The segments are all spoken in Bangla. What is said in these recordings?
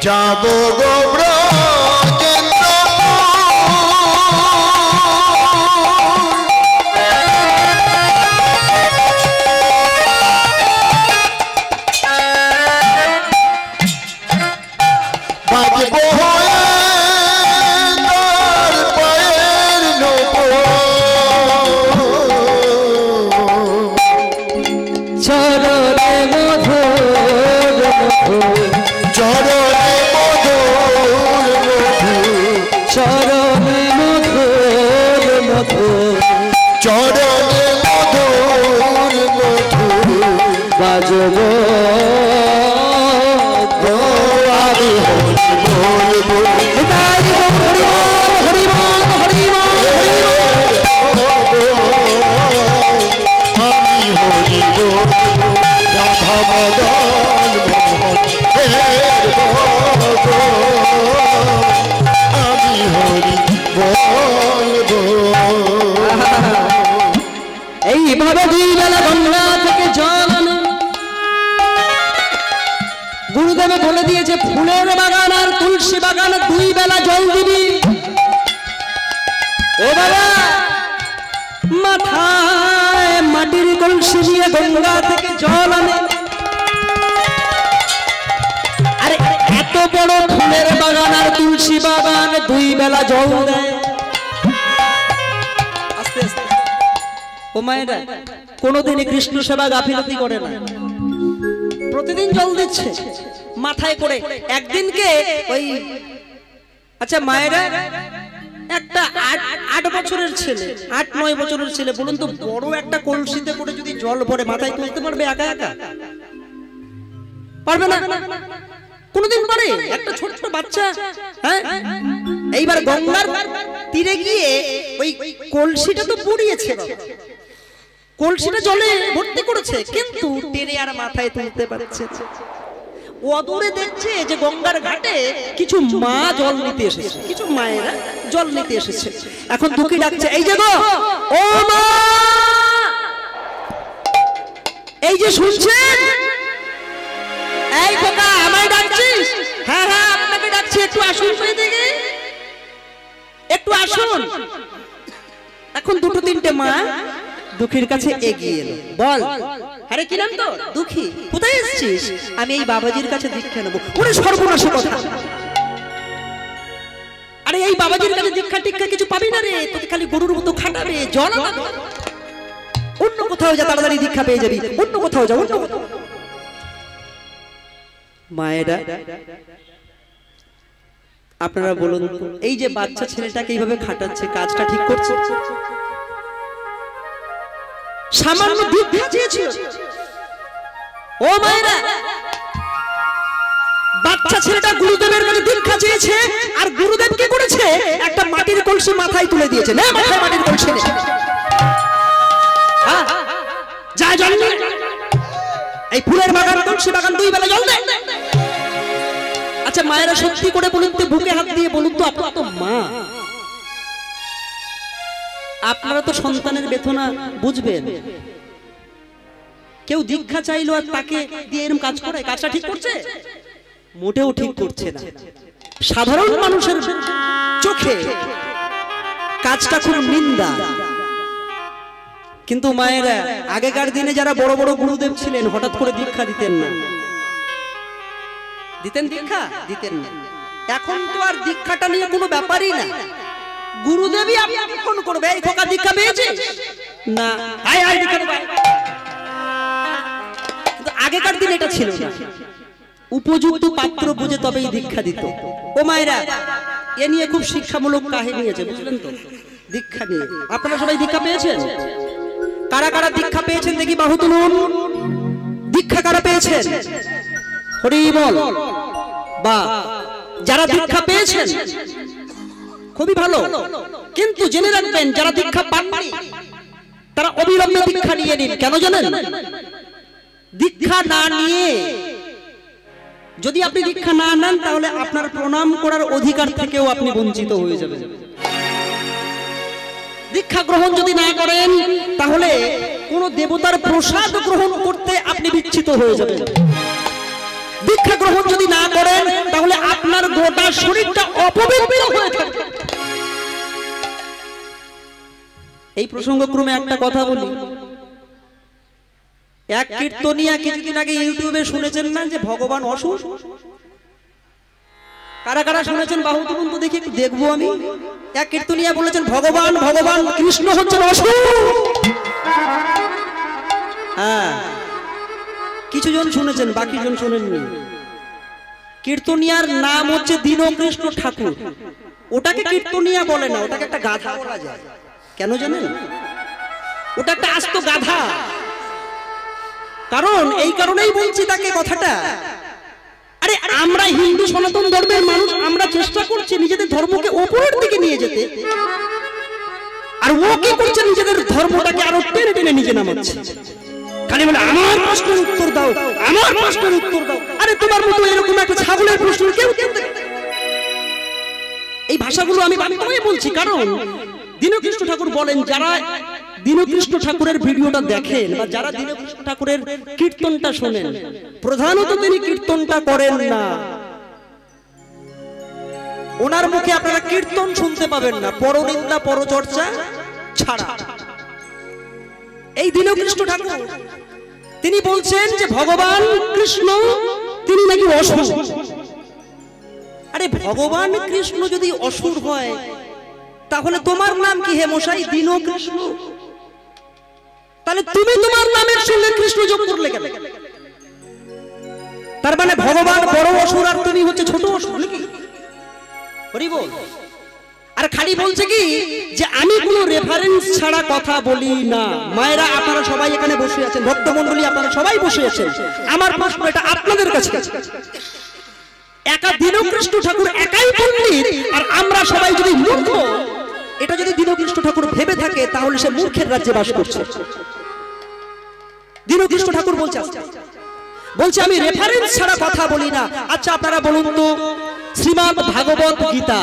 যাবো গো ব্রজেন্দ্র বাজবো এইভাবে দুই বেলা গঙ্গা থেকে জল আনো। গুরুদেবে বলে দিয়েছে ফুলের বাগান আর তুলসী বাগানে দুই বেলা জল দিবি। ও বাবা মাথায় মাটির কলসি দিয়ে গঙ্গা থেকে জল আনে। আরে এত বড় ফুলের বাগান আর তুলসী বাগান দুই বেলা জল দেয়। আস্তে আস্তে ও মায়েরা কোনোদিনই কৃষ্ণ সেবা গাফিলতি করে না, প্রতিদিন জল দিচ্ছে মাথায় করে। একদিনকে ওই আচ্ছা মায়েরা একটা ৮ বছরের ছেলে ৮-৯ বছরের ছেলে বলুন তো বড় একটা কলসিতে করে যদি জল ভরে মাথায় তুলতে পারবে একা একা? পারবে না, কোনদিন পারে? একটা ছোট্ট বাচ্চা। হ্যাঁ এইবার গঙ্গার তীরে গিয়ে ওই কলসিটা তো পুড়িয়েছে, কলসিটা জলে ভর্তি করেছে কিন্তু টেনে আর মাথায় তুলতে পারছে। অদূরে দেখছে যে গঙ্গার ঘাটে কিছু মা জল নিতে এসেছে, কিছু মায়েরা জল নিতে এসেছে। এখন দুঃখী ডাকছে, এই যে গো ও মা, এই যে শুনছেন, এই খোকা আমায় ডাকছিস? হ্যাঁ হ্যাঁ আপনাকে ডাকছি, একটু আসুন এদিকে, একটু আসুন। এখন দুটো তিনটে মা দুঃখীর কাছে এগিয়ে এলো। বল, আরে কি নাম তো? দুঃখী। কোথায় এসেছিস? আমি এই বাবাজির কাছে দীক্ষা নেবো। ওরে সর্বনাশী কথা, আরে এই বাবাজির কাছে দীক্ষা টিক্ষা কিছু পাবি না রে, তোকে খালি গরুর মতো খাটাবে, জল আনাবে। অন্য কোথাও যা, তাড়াতাড়ি দীক্ষা পেয়ে যাবি, অন্য কোথাও যা, অন্য কোথাও। মায়েরা আপনারা বলুন, এই যে বাচ্চা ছেলেটাকে এইভাবে খাটাচ্ছে, কাজটা ঠিক করছে? সামান্য দীক্ষা চেয়েছিল। ও মায়েরা, বাচ্চা ছেলেটা গুরুদেবের কাছে দীক্ষা চেয়েছে, আর গুরুদেব কি করেছে? একটা মাটির কলসি মাথায় তুলে দিয়েছে। না, মাথায় মাটির কলসি নেই, যা জল নিয়ে এই ফুলের বাগান তুলসী বাগান দুই বেলা জল দেয়। আচ্ছা মায়েরা সত্যি করে বলুন তো, বুকে হাত দিয়ে বলুন তো, আপনারা তো মা, আপনারা তো সন্তানের বেদনা বুঝবেন। কেউ দীক্ষা চাইলো আর তাকে দিয়ে এরকম কাজ করে, কাজটা ঠিক করছে? মোটেও ঠিক করছে না। সাধারণ মানুষের চোখে কাজটা খুব নিন্দা। কিন্তু মায়েরা, আগেকার দিনে যারা বড় বড় গুরুদেব ছিলেন হঠাৎ করে দীক্ষা দিতেন না। দিতেন দীক্ষা? দিতেন না। এখন তো আর দীক্ষাটা নিয়ে কোনো ব্যাপারই না, গুরুদেবই আপনাকে ফোন করবে, এই খোকা দীক্ষা পেয়েছিস? না, আয় আয় দীক্ষা নেবে। কিন্তু আগেকার দিনে এটা ছিল না, উপযুক্ত পাত্র বুঝে তবেই দীক্ষা দিত। ও মায়েরা, এ নিয়ে খুব শিক্ষামূলক কাহিনী আছে, বুঝলেন তো? দীক্ষা নিয়ে আপনারা সবাই দীক্ষা পেয়েছেন? কারা কারা দীক্ষা পেয়েছেন দেখি বাহু তুলুন। দীক্ষা কারা পেয়েছেন? হরি বল। বা যারা দীক্ষা পেয়েছেন খুবই ভালো, কিন্তু জেনে রাখবেন যারা দীক্ষা পাননি তারা অবিলম্বে দীক্ষা নিয়ে নিন। কেন জানেন? দীক্ষা না নিয়ে যদি আপনি দীক্ষা না নেন তাহলে আপনার প্রণাম করার অধিকার থেকেও আপনি বঞ্চিত হয়ে যাবেন। দীক্ষা গ্রহণ যদি না করেন তাহলে কোন দেবতার প্রসাদ গ্রহণ করতে আপনি বিচ্ছিত হয়ে যাবেন। দীক্ষা গ্রহণ যদি না করেন তাহলে আপনার গোটা শরীরটা অপবিত্র হয়ে থাকবে। এই প্রসঙ্গক্রমে একটা কথা বলি, এক কীর্তনিয়া কিছুদিন আগে ইউটিউবে শুনেছেন না যে ভগবান অসুর? কারা কারা শুনেছেন বাহু তুলুন তো দেখি, একটু দেখবো আমি। এক কীর্তনিয়া বলেছেন ভগবান ভগবান কৃষ্ণ হচ্ছেন অসুর। হ্যাঁ, কিছু জন শুনেছেন, বাকি জন শোনেননি। কীর্তনিয়ার নাম হচ্ছে দীনকৃষ্ণ ঠাকুর। ওটাকে কীর্তনিয়া বলে না, ওটাকে একটা গাধা বলা যায়। কেন জানেন? ওটা একটা আস্ত গাধা। কারণ এই কারণেই বলছি তাকে কথাটা, আরে আমরা হিন্দু সনাতন ধর্মের মানুষ, আমরা চেষ্টা করছি নিজেদের ধর্মকে উপরের দিকে নিয়ে যেতে, আর ও কি করছে নিজেদের ধর্মটাকে আরো টেনে টেনে নিচে নামাচ্ছে। খালি বলে আমার প্রশ্নের উত্তর দাও, আমার প্রশ্নের উত্তর দাও। আরে তোমার মতো এরকম একটা ছাগলের প্রশ্ন কেউ কেউ দেয়। এই ভাষাগুলো আমি বাংলায় বলছি, কারণ দীনকৃষ্ণ ঠাকুর বলেন, যারা দীনকৃষ্ণ ঠাকুরের ভিডিওটা দেখেন বা যারা দীনকৃষ্ণ ঠাকুরের কীর্তনটা শোনেন, প্রধানত তিনি কীর্তনটা করেন না। ওনার মুখে আপনারা কীর্তন শুনতে পাবেন না, পরনিন্দা পরচর্চা ছাড়া। এই দীনকৃষ্ণ ঠাকুর তিনি বলছেন যে ভগবান কৃষ্ণ তিনি নাকি অসুর। আরে ভগবান কৃষ্ণ যদি অসুর হয় তাহলে তোমার নাম কি হে মশাই? দীনকৃষ্ণ। তাহলে তুমি তোমার নামের সঙ্গে কৃষ্ণ যোগ করলে কেন? তার মানে ভগবান বড় অসুর আর তুমি হচ্ছে ছোট অসুর নাকি? হরি বল। আর খালি বলছে কি যে আমি কোনো রেফারেন্স ছাড়া কথা বলি না। মায়েরা আপনারা সবাই এখানে বসে আছেন, ভক্তমণ্ডলী আপনারা সবাই বসে আছেন, আমার প্রশ্ন এটা আপনাদের কাছে, একা দীনকৃষ্ণ ঠাকুর একাই পণ্ডিত আর আমরা সবাই যদি মূর্খ, এটা যদি দীনকৃষ্ণ ঠাকুর ভেবে থাকে তাহলে সে মূর্খের রাজ্যে বাস করছে। দীনকৃষ্ণ ঠাকুর বলছে আমি রেফারেন্স ছাড়া কথা বলি না। আচ্ছা আপনারা বলুন তো, শ্রীমদ্ ভাগবত গীতা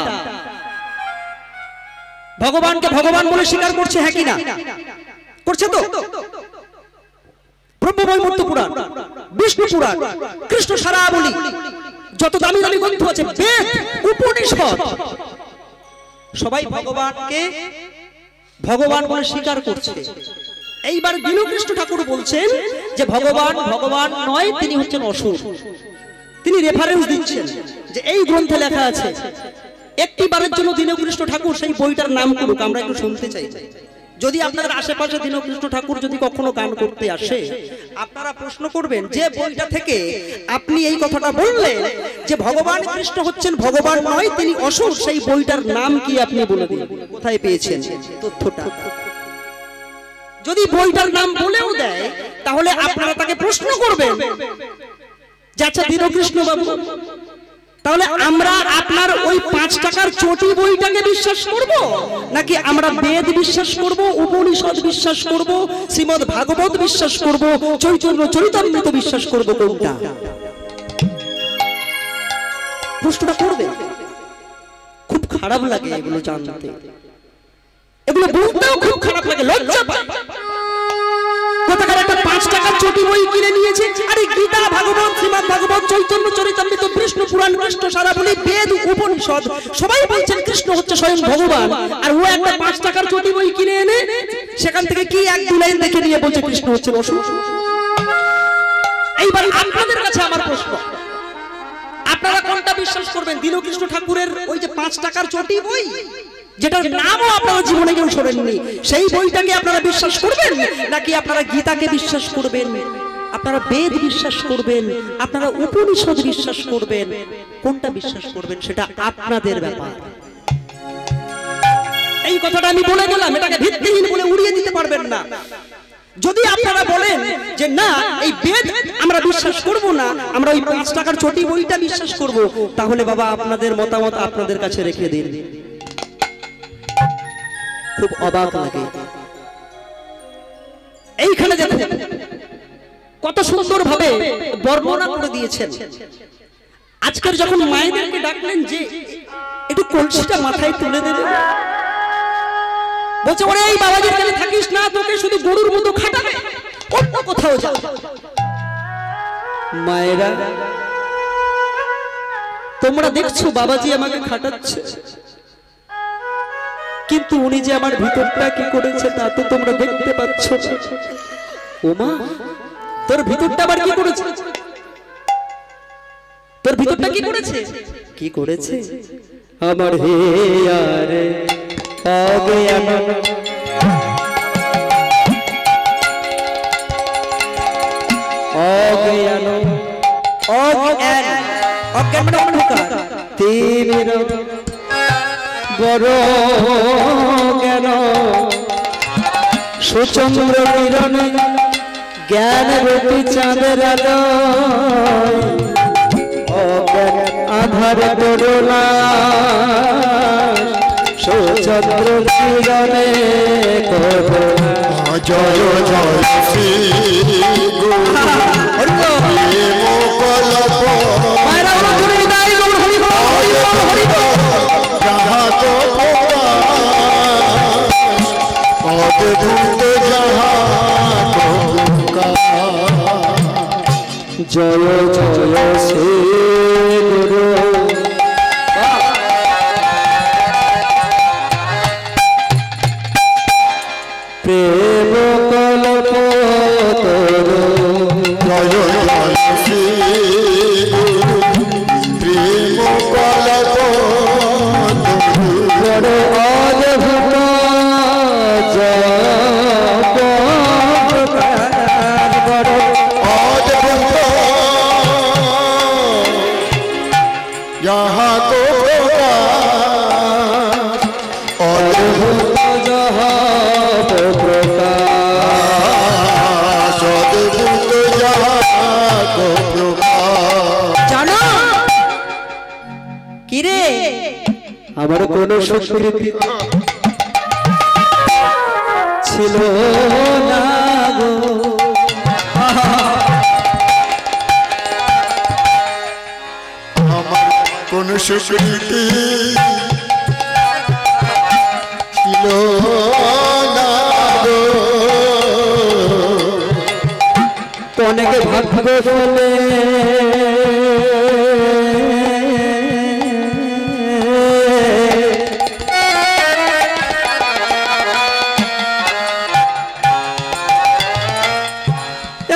ভগবানকে ভগবান বলে স্বীকার করছে, হ্যাঁ কি না? করছে তো? ব্রহ্মবৈবর্ত পুরাণ, বিষ্ণু পুরাণ, কৃষ্ণ সারাবলী, যত দামি দামি গ্রন্থ আছে, বেদ, উপনিষদ, সবাই ভগবানকে ভগবান বলে স্বীকার করছে। এইবার দীনকৃষ্ণ ঠাকুর বলছেন যে ভগবান ভগবান নয়, তিনি হচ্ছেন অসুর। তিনি রেফারেন্স দিচ্ছেন যে এই গ্রন্থে লেখা আছে। একটি বারের জন্য দীনকৃষ্ণ ঠাকুর সেই বইটার নাম করুক, আমরা একটু শুনতে চাই। যদি আপনাদের আশেপাশে দীনকৃষ্ণ ঠাকুর যদি কখনো গান করতে আসে, আপনারা প্রশ্ন করবেন যে বইটা থেকে আপনি এই কথাটা বললেন যে ভগবান কৃষ্ণ হচ্ছেন ভগবান নয়, তিনি অসুর, সেই বইটার নাম কি আপনি বলে দিন, কোথায় পেয়েছেন তথ্যটা। যদি বইটার নাম বলেও দেয় তাহলে আপনারা তাকে প্রশ্ন করবেন যে আচ্ছা দীনকৃষ্ণ বাবু, তাহলে আমরা আপনার ওই 5 টাকার চটি বইটাকে বিশ্বাস করব, নাকি আমরা বেদ বিশ্বাস করব, উপনিষদ বিশ্বাস করব, শ্রীমদ্ ভাগবত বিশ্বাস করব, চৈতন্য চরিতামৃত বিশ্বাস করব? কোনটা? প্রশ্নটা করবে। খুব খারাপ লাগে এগুলো জানতে, এগুলো বলতেও খুব খারাপ লাগে, লজ্জা পায়। কোথাকার একটা 5 টাকার চটি বই কিনে নিয়েছে, আরে গীতা, ভাগবত, শ্রীমদ্ ভাগবত, চৈতন্য চরিতামৃত, বিষ্ণু পুরাণ, কৃষ্ণ সারাবলী, বেদ, উপনিষদ, সবাই বলছেন কৃষ্ণ হচ্ছে স্বয়ং ভগবান, আর ও একটা 5 টাকার চটি বই কিনে এনে সেখান থেকে কি 1-2 লাইন দেখে নিয়ে বলছে কৃষ্ণ হচ্ছে অসুর। এইবার আপনাদের কাছে আমার প্রশ্ন, আপনারা কোনটা বিশ্বাস করবেন? দীনকৃষ্ণ ঠাকুরের ওই যে 5 টাকার চটি বই, যেটার নামও আপনারা জীবনে কেউ শোনেননি, সেই বইটাকে আপনারা বিশ্বাস করবেন, নাকি আপনারা গীতাকে বিশ্বাস করবেন, আপনারা বেদ বিশ্বাস করবেন, আপনারা উপনিষদ বিশ্বাস করবেন? কোনটা বিশ্বাস করবেন সেটা আপনাদের ব্যাপার। এই কথাটা আমি বলে গেলাম, এটাকে ভিত্তিহীন বলে উড়িয়ে দিতে পারবেন না। যদি আপনারা বলেন যে না এই বেদ আমরা বিশ্বাস করব না, আমরা ওই 5 টাকার চটি বইটা বিশ্বাস করব, তাহলে বাবা আপনাদের মতামত আপনাদের কাছে রেখে দিন। খুব অবাক লাগে। এইখানে দেখুন কত সুন্দর ভাবে বর্ণনা করে দিয়েছেন। আজকের যখন মায়েদেরকে ডাকলেন যে একটু কলসিটা মাথায় তুলে দেবে, বলছে ওরে এই বাবাজির কাছে থাকিস না, তোকে শুধু গরুর মতো খাটাবে, অন্য কোথাও যা। মায়েরা তোমরা দেখছো বাবাজি আমাকে খাটাচ্ছে, কিন্তু উনি যে আমার ভিতরটা কি করেছে তা তো তোমরা দেখতে পাচ্ছ। ওমা, তোর ভিতরটা আবার কি করেছে? তোর ভিতরটা কি করেছে? কি করেছে? আমার হে আরে অজ্ঞান অজ্ঞান অজ্ঞান অজ্ঞান মানে অন্ধকার, তিমির বড় জ্ঞান সুচন্দ্র কিরণে জ্ঞান রূপী চাঁদের আলো অজ্ঞান আধার করোনা সুচন্দ্র কিরণে করোনা। জয় জয় শ্রী গুরু যাহা তো অদ্ভুত যাহা জয় জয় শ্রী গুরু প্রেম কল্প তরু। জয় জয় শ্রী গুরু প্রেম কল্প বড় অদ্ভুত বড় অদ্ভুত যাহা তো অদ্ভুত প্রকাশ অদ্ভুত যাহা তো জানো কিরে আমার কোন সংস্কৃতি ছিল না গো, আমার কোন সুস্মৃতি ছিল না গো। অনেকে ভাগ্য বলে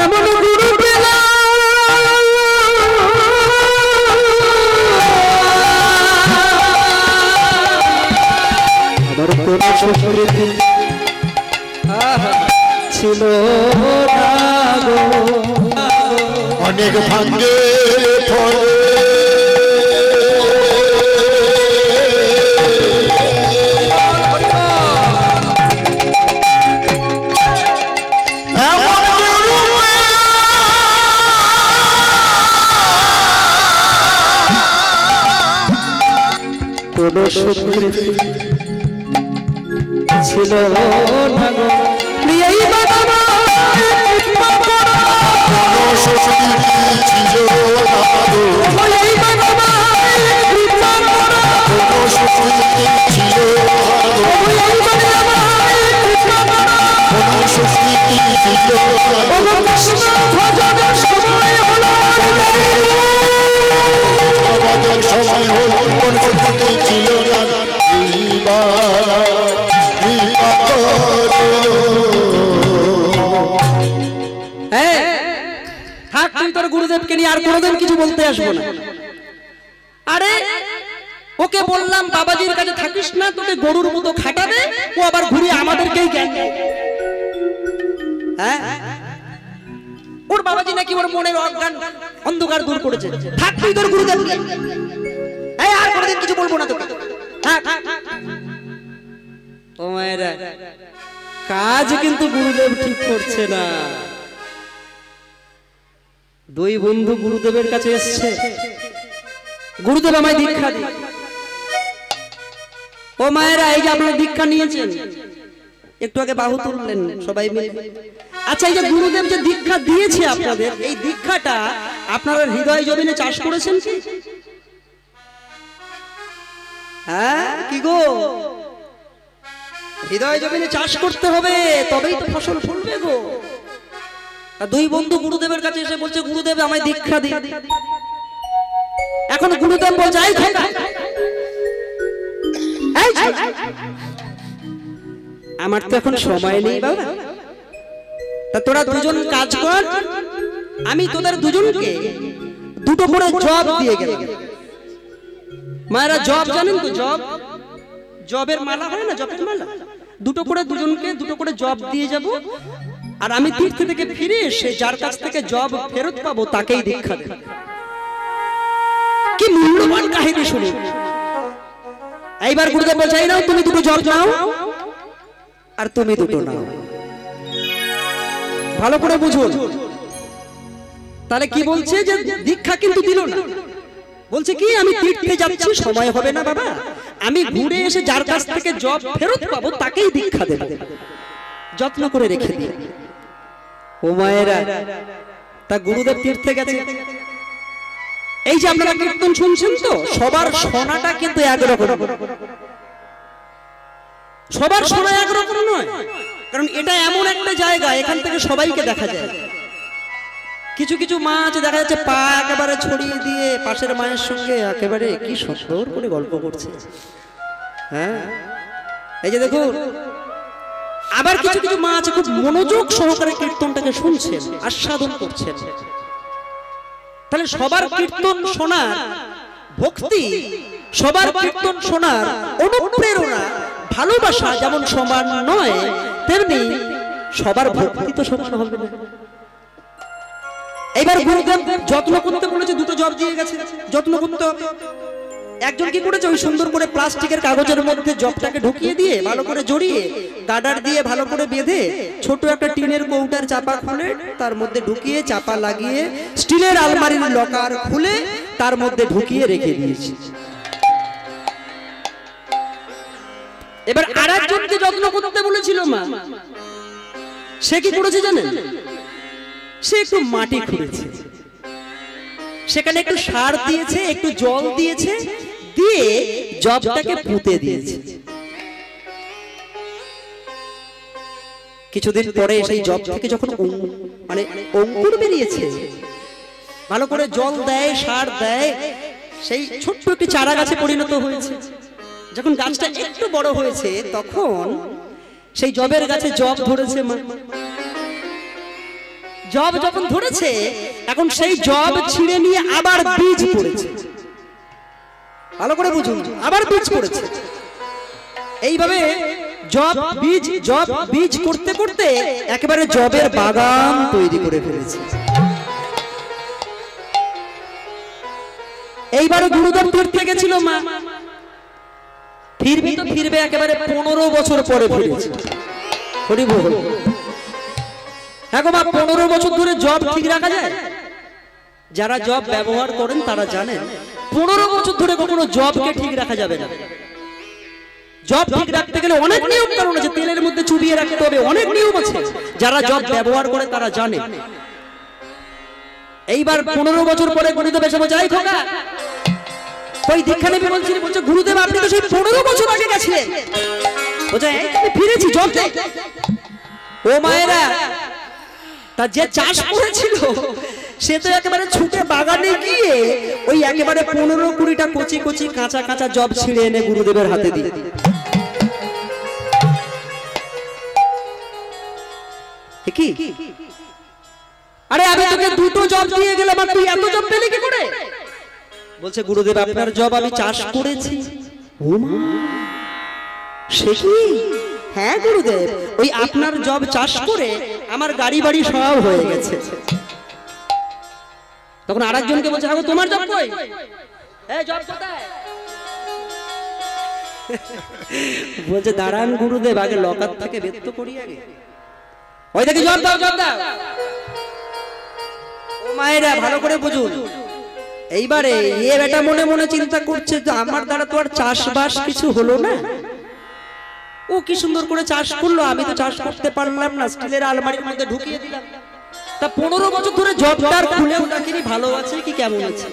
এমন গুরু পেলাম আমার কোন সংস্কৃতি ছিল না গো। অনেক ভাগ্যের ফলে এমন গুরু কোন সংস্কৃতি ছিল না গো। এই বাবা কোন সুস্মৃতি ছিল না গো। এই বাবা কোন সুস্মৃতি ছিল না গো। কোন সুস্মৃতি ছিল না গো। ভজনের সময় হলো আমাদের সময় হল কোন সুস্মৃতি ছিল না। থাক, তুই তোর গুরুদেবকে নিয়ে আর কোনোদিন কিছু বলতে আসবো না। আরে ওকে বললাম বাবাজির কাছে থাকিস না, তোকে গরুর মতো খাটাবে, ও আবার ঘুরিয়ে আমাদেরকেই জ্ঞান দেয়। হ্যাঁ, ওর বাবাজি নাকি ওর মনের অজ্ঞান অন্ধকার দূর করেছে। থাক তুই তোর গুরুদেবকে, এই আর কোনোদিন কিছু বলবো না তোকে। থাক। ও মায়েরা, কাজ কিন্তু গুরুদেব ঠিক করছে না। দুই বন্ধু গুরুদেবের কাছে এসছে, গুরুদেব আমায় দীক্ষা দিন। ও মায়েরা, এই যে আপনারা দীক্ষা নিয়েছেন, একটু আগে বাহু তুললেন সবাই মিলে। আচ্ছা, এই যে গুরুদেব যে দীক্ষা দিয়েছে আপনাদের, এই দীক্ষাটা আপনারা হৃদয় জমিনে চাষ করেছেন কি? হ্যাঁ কি গো, হৃদয় জমিনে চাষ করতে হবে, তবেই তো ফসল ফলবে গো। আর দুই বন্ধু গুরুদেবের কাছে এসে বলছে, গুরুদেব আমায় দীক্ষা দিন। এখন গুরুদেব বলছে এই খোকা, আমার তো এখন সময় নেই বাবা, তা তোরা দুজন কাজ কর, আমি তোদের দুজনকে দুটো করে জব দিয়ে গেলাম। মায়েরা জব জানেন তো? জব, জবের মালা হয় না, জবের মালা, দুটো করে দুজনকে দুটো করে জব দিয়ে যাব। আর আমি তীর্থ থেকে ফিরে এসে যার কাছ থেকে জব ফেরত পাবো তাকেই দীক্ষা দেব। কি মূল্যবান কাহিনী শুনি। এইবার গুরুদেব বলছে এই নাও তুমি দুটো জব নাও, আর তুমি দুটো নাও। ভালো করে বুঝুন। তাহলে কি বলছে যে দীক্ষা কিন্তু দিল না, বলছে কি আমি তীর্থে যাচ্ছি, সময় হবে না বাবা, আমি ঘুরে এসে যার কাছ থেকে জব ফেরত পাবো তাকেই দীক্ষা দেব, যত্ন করে রেখে দিই। ও মায়েরা, তা গুরুদেব তীর্থে গেছে। এই যে আপনারা কীর্তন শুনছেন তো, সবার শোনাটা কিন্তু একরকম, সবার শোনা একরকম নয়। কারণ এটা এমন একটা জায়গা এখান থেকে সবাইকে দেখা যায়। কিছু কিছু মা আছে দেখা যাচ্ছে পা একেবারে ছড়িয়ে দিয়ে পাশের মায়ের সঙ্গে একেবারে কি সুন্দর করে গল্প করছে। হ্যাঁ, এই যে দেখুন। আবার কিছু কিছু মা আছে খুব মনোযোগ সহকারে কীর্তনটাকে শুনছেন, আস্বাদন করছেন। তাহলে সবার কীর্তন শোনার ভক্তি, সবার কীর্তন শোনার অনুপ্রেরণা, ভালোবাসা যেমন সমান নয়, তেমনি সবার ভক্তি তো সমান হবে না। এবার গুরুদেব যত্ন করতে বলেছে, দুটো জব দিয়ে গেছে, যত্ন করতে হবে। একজন কি করেছে, ওই সুন্দর করে প্লাস্টিকের কাগজের মধ্যে জবটাকে ঢুকিয়ে দিয়ে ভালো করে জড়িয়ে গার্ডার দিয়ে ভালো করে বেঁধে ছোট একটা টিনের কৌটার চাপা খুলে তার মধ্যে ঢুকিয়ে চাপা লাগিয়ে স্টিলের আলমারির লকার খুলে তার মধ্যে ঢুকিয়ে রেখে দিয়েছে। এবার আরেকজনকে যত্ন করতে বলেছিল মা, সে কি করেছে জানেন? সে একটু মাটি খুঁড়েছে, সেখানে একটু সার দিয়েছে, একটু জল দিয়েছে, দিয়ে জবটাকে পুঁতে দিয়েছে। কিছুদিন পরে সেই জব থেকে যখন মানে অঙ্কুর বেরিয়েছে, ভালো করে জল দেয়, সার দেয়, সেই ছোট্ট একটি চারা গাছে পরিণত হয়েছে। যখন গাছটা একটু বড় হয়েছে তখন সেই জবের গাছে জব ধরেছে মা। জব যখন ধরেছে, এখন সেই জব ছিঁড়ে নিয়ে আবার বীজ পড়েছে। ভালো করে বুঝুন, আবার বীজ পড়েছে। এইভাবে জব বীজ করতে করতে একেবারে জবের বাগান তৈরি করে ফেলেছে। এইবারে গুরুদেব তীর্থে গেছিল মা, ফিরবে তো ফিরবে একেবারে 15 বছর পরে ফিরেছে। হরি বল। এখন 15 বছর ধরে জব ঠিক রাখা যায়? যারা জব ব্যবহার করেন তারা জানেন 15 বছর ধরে কখনো জবকে ঠিক রাখা যাবে না। জব ঠিক রাখতে গেলে অনেক নিয়ম কারণ আছে, তেলের মধ্যে চুবিয়ে রাখতে হবে, অনেক নিয়ম আছে। যারা জব ব্যবহার করে তারা জানে। এইবার 15 বছর পরে গুরুদেব এসে বলছে এই খোকা ওই দীক্ষা নেবে বলছি, বলছে গুরুদেব আপনি তো সেই 15 বছর আগে গেছিলেন। বলছে এই আমি ফিরেছি জব। ও মায়েরা, তা যে চাষ করেছিল সে তো একেবারে ছুটে বাগানে গিয়ে ওই একেবারে 15-20টা কচি কচি কাঁচা কাঁচা জব ছিঁড়ে এনে গুরুদেবের হাতে দিয়ে। কি আরে আমি তোকে দুটো জব দিয়ে গেলাম আর তুই এত জব পেলি কি করে? বলছে গুরুদেব আপনার জব আমি চাষ করেছি। ও মা, সে কি? হ্যাঁ গুরুদেব, ওই আপনার জব চাষ করে আমার গাড়ি বাড়ি সব হয়ে গেছে। তখন আরেকজনকে বলছে হ্যাঁ তোমার জব কই? এই জব কোথায়? বলছে দাঁড়ান গুরুদেব, আগে লকার থেকে বের তো করি আগে। ওই দেখি জব দাও, জব দাও। ও মায়েরা ভালো করে বুঝুন। এইবারে এ বেটা মনে মনে চিন্তা করছে যে আমার দ্বারা তো আর চাষবাস কিছু হলো না। ও কি সুন্দর করে চাষ করলো, আমি তো চাষ করতে পারলাম না, স্টিলের আলমারির মধ্যে ঢুকিয়ে দিলাম। তা 15 বছর ধরে জবটার খুলেও দেখিনি ভালো আছে কি কেমন আছে।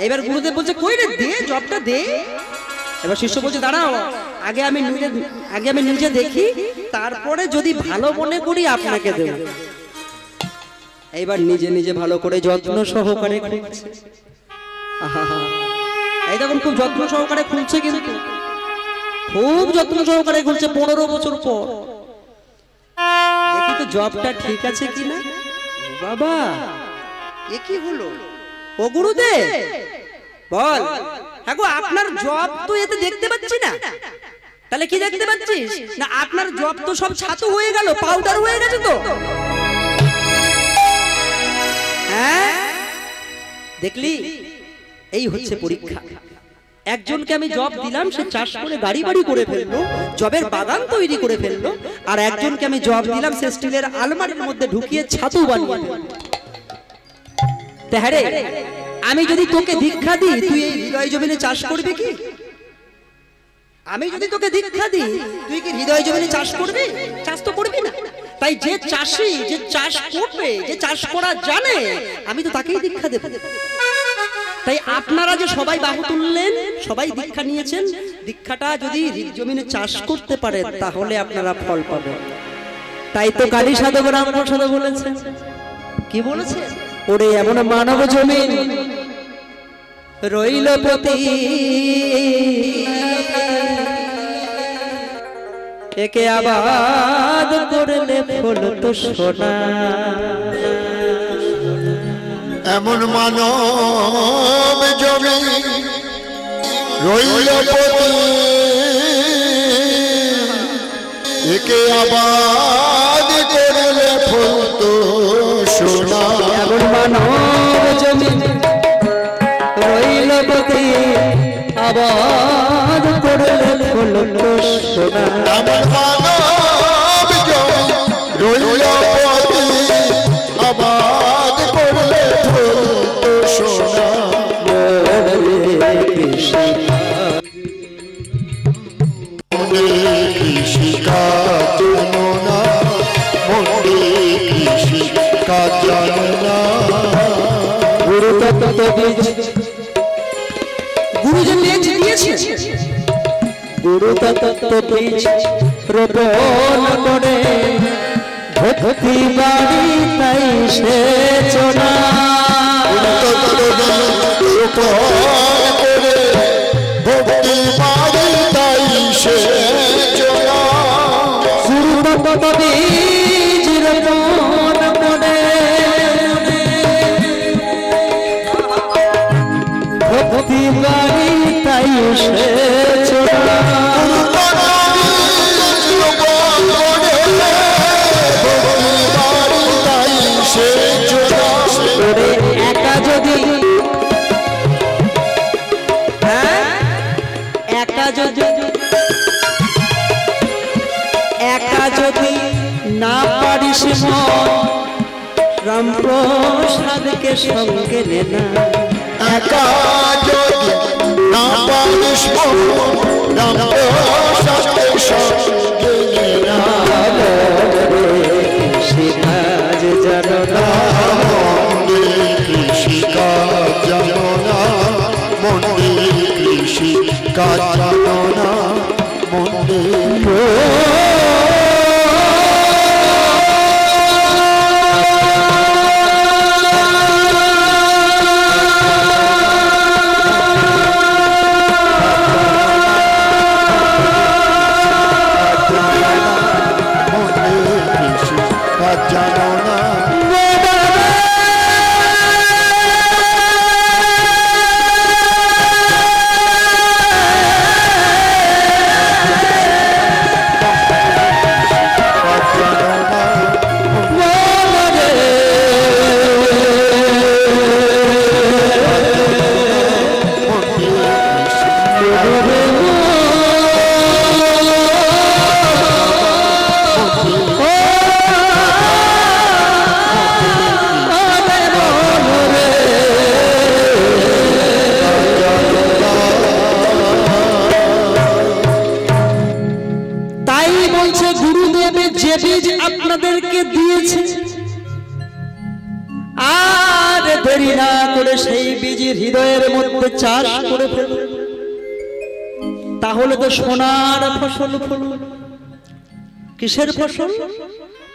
এবার গুরুদেব বলছে কই রে, দে জবটা দে। এবার শিষ্য বলছে দাঁড়াও, আগে আমি নিজে দেখি, তারপরে যদি ভালো মনে করি আপনাকে দেব। এইবার নিজে নিজে ভালো করে যত্ন সহকারে খুঁজছে। এই দেখুন খুব যত্ন সহকারে খুলছে, কিন্তু খুব যত্ন সহকারে খুলছে 15 বছর পর। দেখি তো জবটা ঠিক আছে কিনা। বাবা এ কি হলো? ও গুরুদেব বল। হ্যাঁ গো, আপনার জব তো এতে দেখতে পাচ্ছি না। তাহলে কি দেখতে পাচ্ছিস? না আপনার জব তো সব ছাতু হয়ে গেল, পাউডার হয়ে গেছে তো। হ্যাঁ দেখলি, এই হচ্ছে পরীক্ষা। একজনকে আমি জব দিলাম, সে চাষ করে গাড়ি বাড়ি করে ফেললো, জবের বাগান তৈরি করে ফেললো। আর একজনকে আমি জব দিলাম, সে স্টিলের আলমারির মধ্যে ঢুকিয়ে ছাতু বানিয়ে ফেললো। তাহলে আমি যদি তোকে দীক্ষা দিই, তুই এই হৃদয় জমিনে চাষ করবি কি? আমি যদি তোকে দীক্ষা দিই, তুই কি হৃদয় জমিনে চাষ করবি? চাষ তো করবি না। তাই যে চাষী, যে চাষ করবে, যে চাষ করা জানে, আমি তো তাকেই দীক্ষা দেব। তাই আপনারা যে সবাই বাহু তুললেন, সবাই দীক্ষা নিয়েছেন, দীক্ষাটা যদি জমিনে চাষ করতে পারেন তাহলে আপনারা ফল পাবেন। তাই তো কালী সাধক রামপ্রসাদ বলেছেন, কি বলেছে? ওরে এমন মানব জমিন রইল পতি, একে আবাদ করলে ফল তো সোনা। এমন মানব জমি রইল পতি, একে আবাদ করলে ফল তো সোনা। এমন মানব জমি রইল পতি, আবাদ করলে ফল তো সোনা। এমন মানব জমি রইল পতি, আবাদ করলে ফল তো সোনা। কৃষি কাজ জানো না, মনে কৃষি কাজ জানো না। গুরু তত্ত্ব বীজ গুরুজন দিয়েছে, গুরু তত্ত্ব বীজ রোপণ করে ভক্তি বাড়ি তাই সে চোনা। ভক্তি বাড়ি তাই সে চোনা। গুরু তত্ত্ব বীজ রোপণ করে ভক্তি বাড়ি তাই সে চোনা। একা যদি, একা যদি না পারিস মন, রামপ্রসাদকে সঙ্গে নে না। একা যদি না পারিস মন, রামপ্রসাদকে সঙ্গে নে না। কৃষি কাজ জানো না, কৃষি কাজ জানো না, মনে কৃষি কাজ জানো না, মনে। জানো না আপনাদেরকে দিয়েছে, আর দেরি না করে সেই বীজ হৃদয়ের মধ্যে চাষ করে ফেলুন, তাহলে তো সোনার ফসল ফলুন। কিসের ফসল?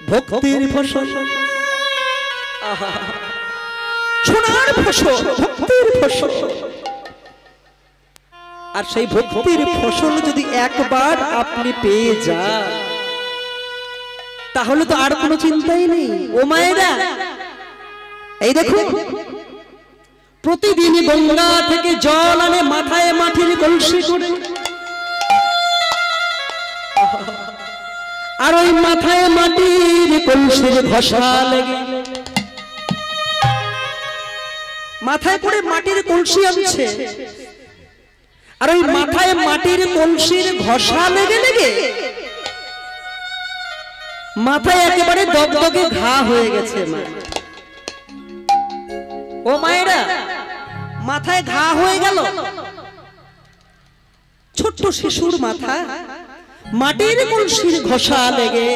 ভক্তির ফসল। সোনার ফসল, ভক্তির ফসল। আর সেই ভক্তির ফসল যদি একবার আপনি পেয়ে যান, তাহলে তো আর কোনো চিন্তাই নেই। ও মায়েরা, এই দেখুন, প্রতিদিন গঙ্গা থেকে জল আনে মাথায় মাটির কলসি করে, আর ওই মাথায় মাটির কলসির ঘষা লেগে, মাথায় করে মাটির কলসি আনছে, আর ওই মাথায় মাটির কলসির ঘষা লেগে লেগে মাথায় একেবারে দগদগে ঘা হয়ে গেছে। ও মায়েরা, মাথায় ঘা হয়ে গেল, ছোট্ট শিশুর মাথা মাটির কলসির ঘষা লেগে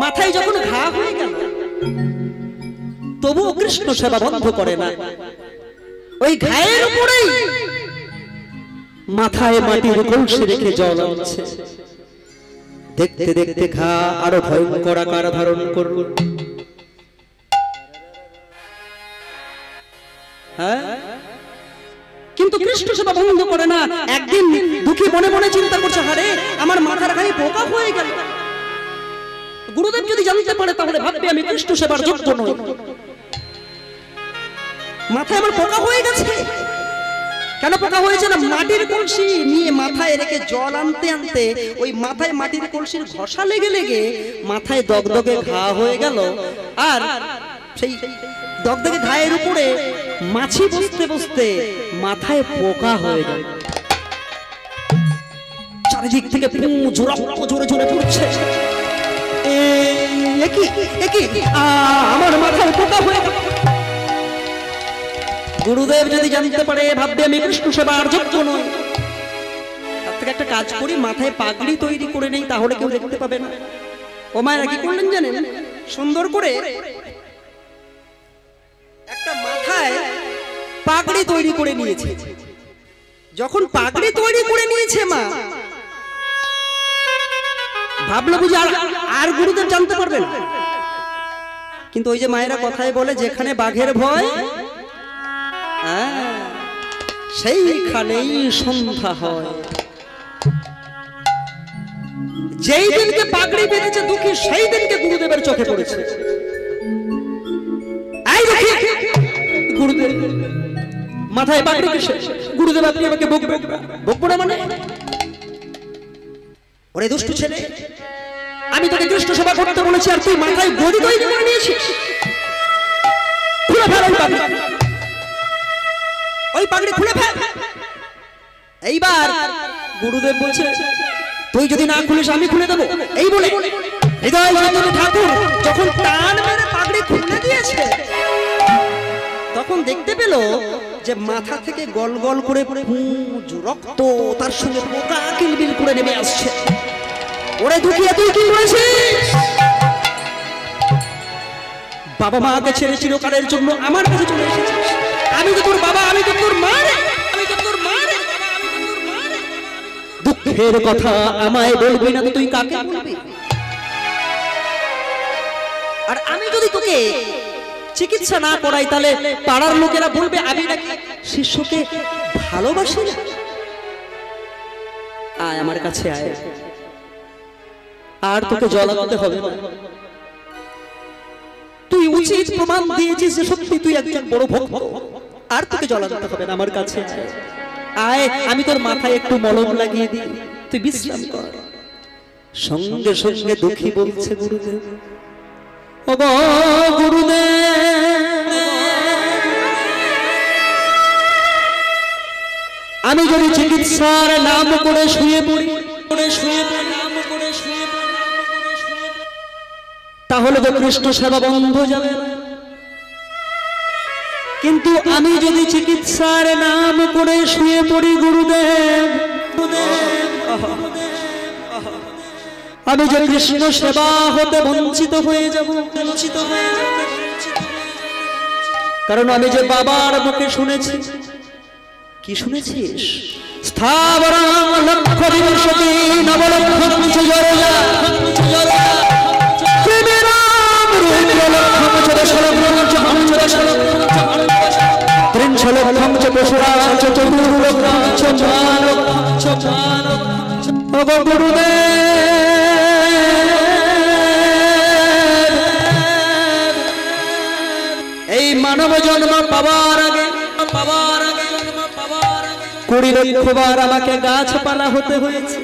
মাথায় যখন ঘা হয়ে গেল, তবুও কৃষ্ণ সেবা বন্ধ করে না। ওই ঘায়ের উপরেই মাথায় মাটির কলসি রেখে জল আনছে। দেখতে দেখতে ঘা আরো ভয়ঙ্কর আকার ধারণ করল। কিন্তু কৃষ্ণ সেবা বন্ধ করে না। একদিন দুঃখী মনে মনে চিন্তা করছে, হারে আমার মাথার গায়ে পোকা হয়ে গেল। গুরুদেব যদি জানতে পারে তাহলে ভাববে আমি কৃষ্ণ সেবার যোগ্য নই। মাথায় আমার পোকা হয়ে গেছে। কেন পোকা হয়েছে? না, মাটির কলসি নিয়ে মাথায় রেখে জল আনতে আনতে ওই মাথায় মাটির কলসির ঘষা লেগে লেগে মাথায় দগদগে ঘা হয়ে গেল। আর সেই দগদগে ঘায়ের উপরে মাছি বসতে বসতে মাথায় পোকা হয়ে গেল। চারিদিক থেকে জোরে জোরে পড়ছে, আমার মাথায় পোকা হয়ে গেল। গুরুদেব যদি জানতে পারে ভাববে আমি কৃষ্ণ সেবার যোগ্য নই। তার থেকে একটা কাজ করি, মাথায় পাগড়ি তৈরি করে নেই, তাহলে কেউ দেখতে পাবে না। ও মায়েরা কি করলেন জানেন? সুন্দর করে একটা মাথায় পাগড়ি তৈরি করে নিয়েছে। যখন পাগড়ি তৈরি করে নিয়েছে মা, ভাবলো বুঝি আর গুরুদেব জানতে পারবেন। কিন্তু ওই যে মায়েরা কথায় বলে, যেখানে বাঘের ভয় সেইখানেই সন্ধ্যা হয়। যেই দিনকে পাগড়ি বেঁধেছে দুঃখী, সেই দিনকে গুরুদেবের চোখে পড়েছে। গুরুদেব মাথায় পাগড়ি কিসে? গুরুদেব আপনি আমাকে বকবো না মানে? ওরে দুষ্টু ছেলে, আমি তোকে কৃষ্ণ সেবা করতে বলেছি আর তুই মাথায় গদি তৈরি করে নিয়েছিস। খুলে ফেল ওই পাগড়ি, ওই পাগড়ি খুলে ফেল। এইবার গুরুদেব বলছে, তুই যদি না খুলিস আমি খুলে দেবো। এই বলে হৃদয় চৈতন্য ঠাকুর যখন টান মেরে পাগড়ি খুলে দিয়েছে, তখন দেখতে পেল যে মাথা থেকে গল গল করে পুঁজ রক্ত, তার সঙ্গে পোকা কিলবিল করে নেমে আসছে। ওরে দুঃখিয়া, তুই কি করেছিস? বাবা মাকে ছেড়ে চিরকালের জন্য আমার কাছে চলে এসেছিস। আমি তো তোর বাবা, আমি তো তোর মা রে, আমি তো তোর মা রে। দুঃখের কথা আমায় বলবি না তো তুই কাকে বলবি? আর আমি যদি তোকে চিকিৎসা না করাই তাহলে পাড়ার লোকেরা বলবে আমি নাকি শিষ্যকে ভালোবাসি না। আয় আমার কাছে আয়, আর তোকে জ্বলাতে হবে না। তুই উচিত প্রমাণ দিয়েছিস যে সত্যি তুই একজন বড় ভক্ত, আর তোকে জ্বলাতে হবে না। আমার কাছে আয়, আমি তোর মাথায় একটু মলম লাগিয়ে দিই, তুই বিশ্রাম কর। সঙ্গে সঙ্গে দুঃখী বলছে, গুরুদেব ও গুরুদেব, আমি যদি চিকিৎসার নাম করে শুয়ে পড়ি, তাহলে তো কৃষ্ণ সেবা বন্ধ যাবে না। কিন্তু আমি যদি চিকিৎসার নাম করে শুয়ে পড়ি গুরুদেব, আমি যে কৃষ্ণ সেবা হতে বঞ্চিত হয়ে যাব। কারণ আমি যে বাবার মুখে শুনেছি। কি শুনেছিস? স্থাবরাং লক্ষ বিংশতি নবলক্ষং চ জরয়া ত্রিবিরাম রুদ্র লক্ষং চ দশলক্ষং চ হংস দশলক্ষং লক্ষং চ পশুরাম চ চতুর্লক্ষং চ মানবং চ মানবং গুরুদেব এই মানব জন্ম পাওয়ার আগে 20 লক্ষ বার আমাকে গাছপালা হতে হয়েছে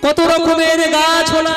কত রকমের গাছ হলো